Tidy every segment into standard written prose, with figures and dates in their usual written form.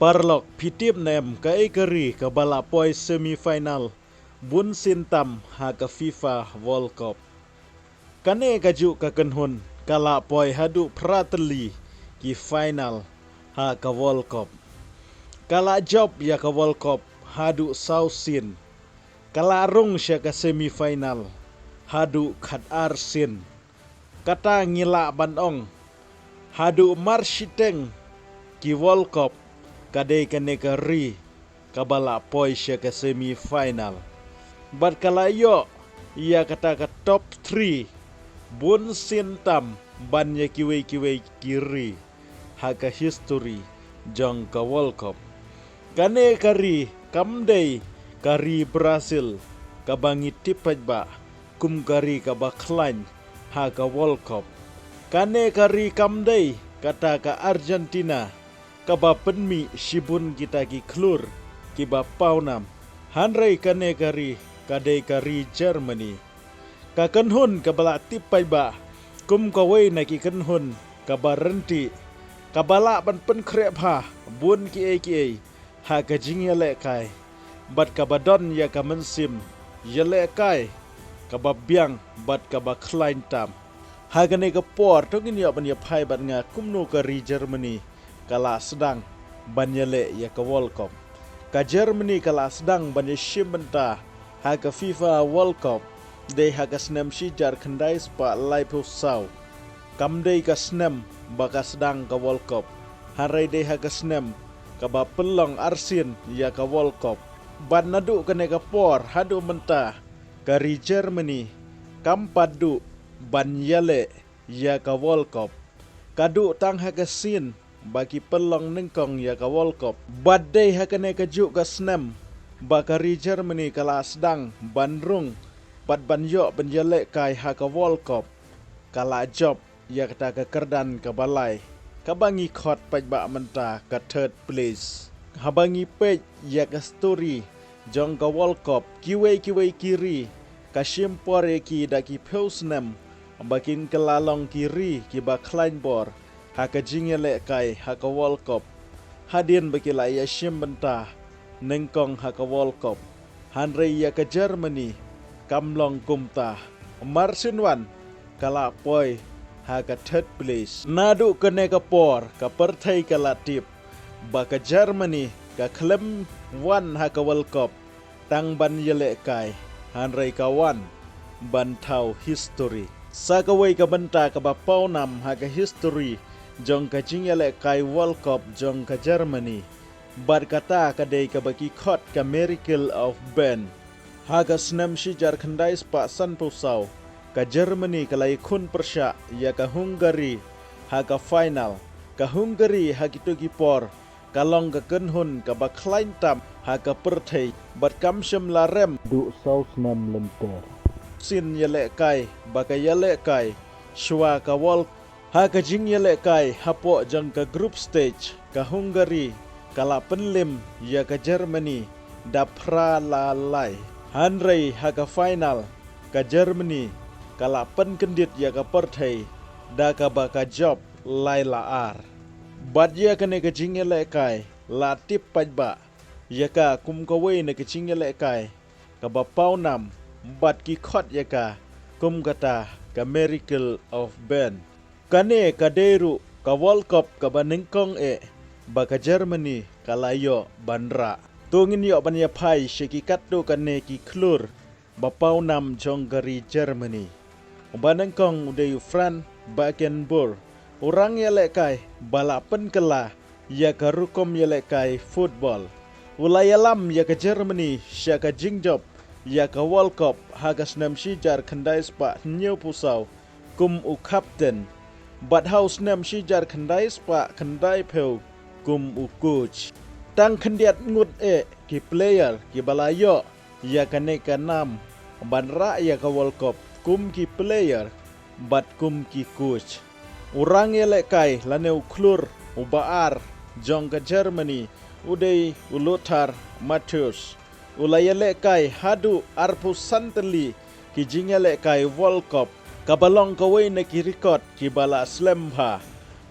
Parlok pitip nem ka ekari ka balapoi semifinal bun sintam ha ka FIFA World Cup. Kane kaju ka kenhun kala poi hadu prateli ki final ha ka World Cup. Kala job ya ka World Cup hadu sausin. Kala rung siya ka semifinal hadu khat arsin. Kata ngila bandong hadu marshiteng ki World Cup kadai kane kari kabala poi siya ka semifinal. Bat kalayo ia kata ka top 3 bun sintam banya kiwei kiri haka history jong ka World Cup. Kane kari kamdei kari Brazil kabangi tipaj ba kum kari kabaklan haka World Cup. Kane kari kamdei kata ka Argentina kaba penmi sibun kita ki klur kiba paunam hanrei kane kari kadai kari Germany ka kenhun kabala tipai ba kum kawai na ki kenhun kaba renti kabala ban pen krep ha bun ki ai ha ka jingyale kai bat kaba don ya ka mensim yale kai kaba biang bat kaba klein tam ha kane ka por tongin ya ban ya pai bat nga kumno kari Germany kala sedang banyale ya ka World Cup. Ka Germany kala sedang banya shimenta ha ka FIFA World Cup. Dei ha ka snem shijar kendai spa lai pusau. Kamdei ka snem baka sedang ka World Cup. Harai dei ha ka snem ka ba pelong arsin ya ka World Cup. Ban nadu kene ka por hadu menta kari Germany kampadu banyale ya ka World Cup. Kadu tang ha ka sin bagi pelong nengkong ya ka World Cup. Badai hakane kaju ka snem bakari Germany kala sedang bandrung bat banyo benjale kai ha ka World Cup. Kala job ya kata ka kerdan ka balai kabangi khot paj ba menta ka third place. Habangi pej ya ka story jong ka World Cup kiwei kiri ka shimpore ki daki peusnem bakin kelalong kiri ki ba kleinbor haka jingele kai haka World Cup. Hadin bakila ya shimbenta nengkong haka World Cup. Hanrei ya ka Germany kamlong kumta. Marsinwan kala poi haka third place. Nadu kene ka por ka pertai kala tip. Baka Germany ka klem wan haka World Cup. Tang ban yele kai. Hanrei ka wan bantau history. Sakawai ka benta ka bapau nam haka history jong ka jingyale kai World Cup jong ka Germany. Bar kata kadai ka baki khot ka miracle of Ben. Haga snem shijar khandai spa san pusau. Ka Germany kalai kun persya ya ka Hungary haga final. Ka Hungary hagitu gipor kalong ka kenhun ka baklain tam haga perthai bat kamsem larem du saus nam lenter. Sin yale kai baka yale kai shwa ka World ha ka jingyale kai hapo jang ka group stage ka Hungary kala penlim ya ka Germany dapra lalai. Hanrei ha ka final ka Germany kala pen kendit ya ka perthai da ka baka job lai laar. Bad ya ka ne ka jingyale kai la tip pajba ya ka kum kawai ne ka jingyale kai ka bapau nam bad ki khot ya ka kum kata ka miracle of Ben. Kane kaderu ka World Cup ka banengkong baka Germany kalayo bandra. Tungin yo banya pai syikikat tu kane ki klur bapau nam jong gari Germany. Banengkong udayu Fran Bakenbur. Orang yale kai balapan kela ya ka rukom yale kai football. Ulayalam ya ka Germany sya ka jingjob ya ka World Cup hagas nam shijar khandai spa new pusau kum u captain. Bat house nem shijar khandai spa khandai peu kum u coach. Tang khandiat ngut ki player ki balayo ya kane ka nam banra ya ka World Cup kum ki player bat kum ki coach. Urang yele kai laneu klur u baar jong ka Germany udai Lothar Matthäus. Ulayele kai hadu arpu santeli ki jingale kai World Cup. Kabalong kawai na kirikot ki bala slemha.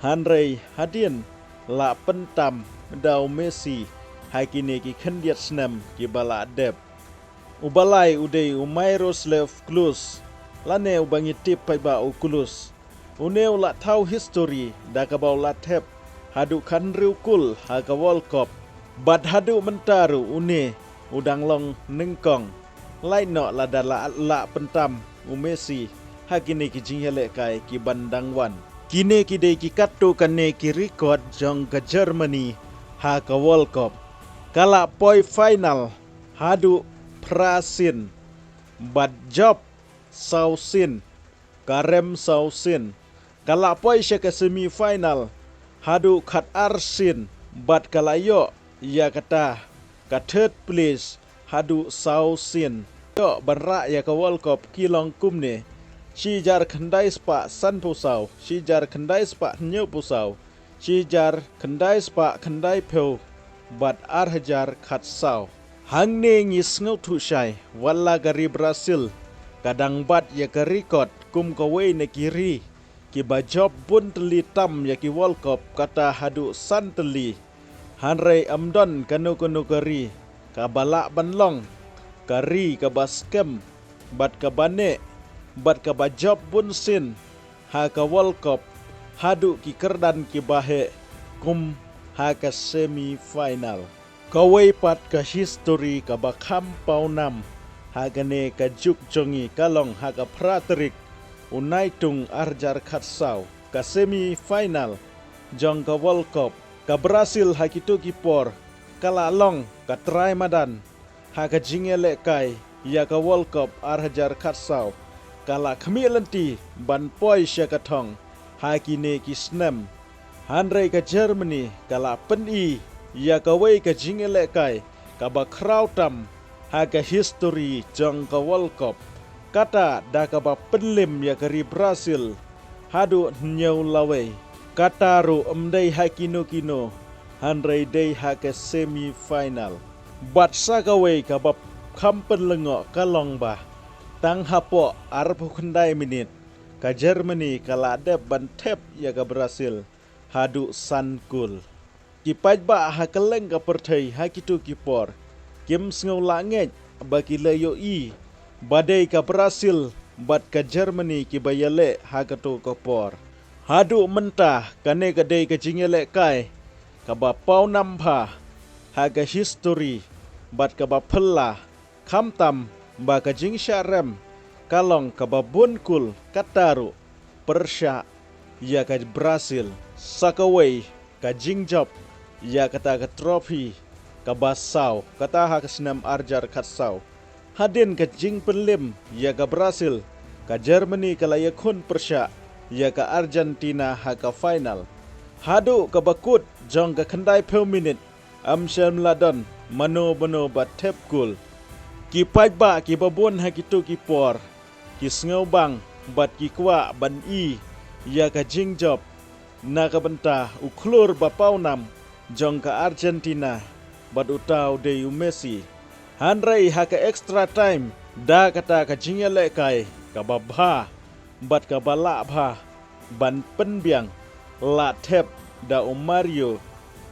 Hanrei hadin la pentam dau Messi hakine ki khendiat snam ki bala dep ubalai udei Miroslav Klose lane ubangi tip pai ba Klose uneu la thau history da ka bau la thep hadu khan riu kul ha ka World Cup bat hadu mentaru une udang long nengkong lai no la dala la pentam Messi hakine ki jinghele kai ki bandang wan kine ki dei ki katto kane ki record jong ka Germany ha ka World Cup kala poi final hadu prasin bat job sausin karem sausin kala poi ke semi final hadu khat arsin bat kalayo ya kata ka third place hadu sausin yo banra ya ka World Cup kilong kumne Shijar khandai spa san pusau, shijar khandai spa nyu pusau, shijar khandai spa khandai peu, bat arhajar khat sau. Hang ne ngis ngau thu shai, walla gari Brazil, kadang bat ya ka record kum kawai ne kiri, ki bajob bun teli tam ya ki World Cup kata hadu san teli. Hanrei amdon kanu kari, ka balak banlong, kari ka baskem, bat ka bane, bat ka bajob bun sin ha ka World Cup hadu ki kerdan ki bahe kum ha ka semi final kawai pat ka history ka bakham paunam ha gane ka juk jongi kalong ha ka praterik unai tung arjar khatsau ka semi final jong ka World Cup ka Brazil ha kitu ki por kala long ka try madan ha ka jingele kai ya ka World Cup arjar khatsau kala khmilanti ban poi syakatong hakine ki snam hanrei ka Germany kala peni ya ka wei ka jingele kai ka ba krautam ha ka history jong ka World Cup kata da ka ba penlim ya ka ri Brazil hadu nyau lawei kata ru amdai hakino kino hanrei dei ha ka semi final bat sa ka wei ka ba khampen lengo kalong ba tang hapo arpu khandai minit ka Germany kala de bantep ya ka Brazil hadu sankul ki pajba ha keleng ka perthai ha kitu ki por kim sngo langet bagi leyo i badai ka Brazil bat ka Germany ki bayale ha katu ka por hadu mentah kane ka dei ka jingele kai ka ba pau nampha ha ka history bat ka ba phella khamtam ba ka jing syarem kalong ka babun kul kataru persya ya ka Brazil sakawai ka jingjob ya kata ka trophy ka basau kata ha ka senam arjar khatsau hadin ka jing pelim ya ka Brazil ka Germany ka layakun persya ya ka Argentina ha ka final hadu ka bakut jong ka khandai peu minute amsel ladon mano bano batep kul ki pajba ki babun ha kitu ki por ki sngo bang bat ki kwa ban i ya ka jingjob na ka benta uklur bapau nam jong ka Argentina bat utau de Messi hanrei ha ka extra time da kata ka jingele kai ka babha bat ka bala bha ban penbiang la thep da Mario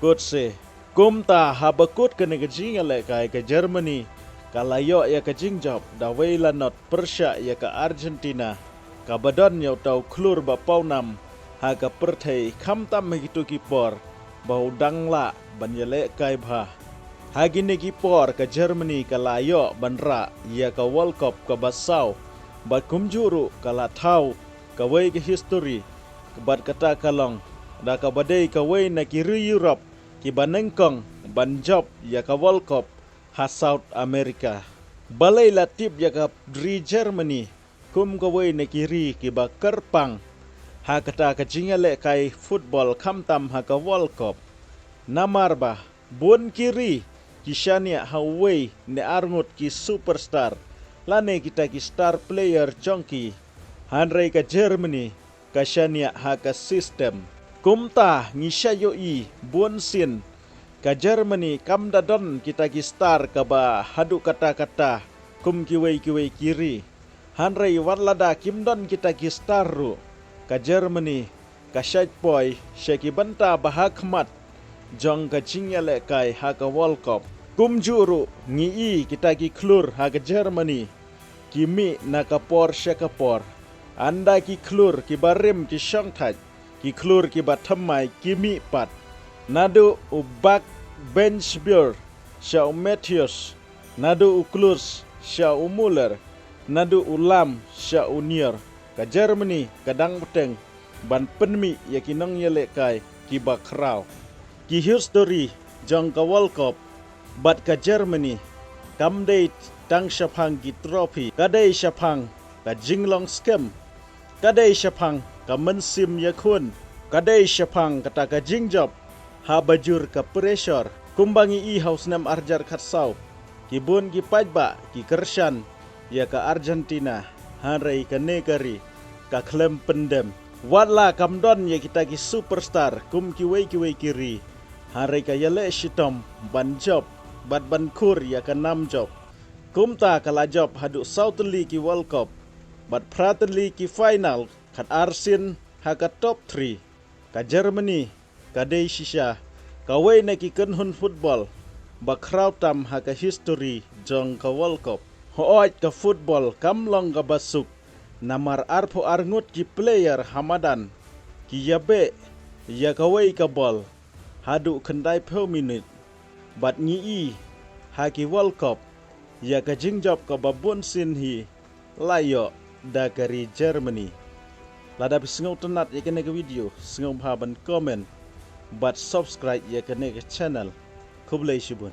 Götze kumta ha bakut ka ne ka jingele kai ka Germany kalayo ya ka jingjob da weila not persya ya ka Argentina ka badon ya tau klur ba paunam ha ka perthai khamtam hitu ki por bau dangla banyale kai bha hagine ki por ka Germany kalayo banra ya ka World Cup ka basau ba kumjuru kala thau ka wei ka history bat kata kalong da ka badai ka wei na ki Europe ki banengkong banjob ya ka World Cup ha South America balai latip ya ka dri Germany kum ka wei na kiri ki ba kerpang ha kata ka jingale kai football khamtam ha ka World Cup namar ba bun kiri kisania ha wei ne arngut ki superstar lane kita ki star player jongki hanrei ka Germany ka shania ha ka system kumta ngishayo i bun sin ka Germany kam dadon kita ki star ka ba hadu kata-kata kum kiwei kiri hanrei warlada kimdon kita ki star ru ka Germany ka syait poi syaki benta bahakmat jong ka jingya le kai ha ka World Cup. Kum juru ngi kita ki klur ha ka Germany. Kimi na ka Porsche ka por. Anda ki klur ki barim ki Shanghai. Ki klur ki batamai kimi pat. Nadu ubak bench beer. Shao Matthews. Nadu uklus Shao Muller. Nadu ulam Shao Nier. Ka Germany kadang peteng. Ban penmi ya kinong yele kai ki bakrau. Ki history jong ka World Cup. Bat ka Germany. Kamdei tang syapang ki trophy. Kadai syapang ka jinglong scam. Kadai syapang ka mensim ya kun. Kadai syapang kata ka jingjob. Ha bajur ka pressure. Kumbangi i haus nam arjar katsau. Ki bun ki pajba ki kershan. Ya ka Argentina. Harai ka negari. Ka klem pendem. Watla kamdon ya kita ki superstar. Kum ki wei kiri. Harai ka yale shitom. Ban job. Bat ban kur ya ka nam job. Kum ta kala job hadu Southern ki World Cup. Bat Praten ki final. Kat Arsin ha ka top 3. Ka Germany. Ka dei shisha. Ka wei na ki kenhun football. Ba kraw tam ha ka history jong ka World Cup. Hoot ka football kam long ka basuk. Namar arpo arngut ki player Hamadan. Ki yabe ya ka wei ka ball. Hadu kendai per minute. Bat ngi ha ki World Cup. Ya ka jingjob ka babun sin hi. Layo da kari Germany. Lada pisngau tenat ya kena ke video. Sengau haban komen. But subscribe ya kena ke channel. Kublai shibun.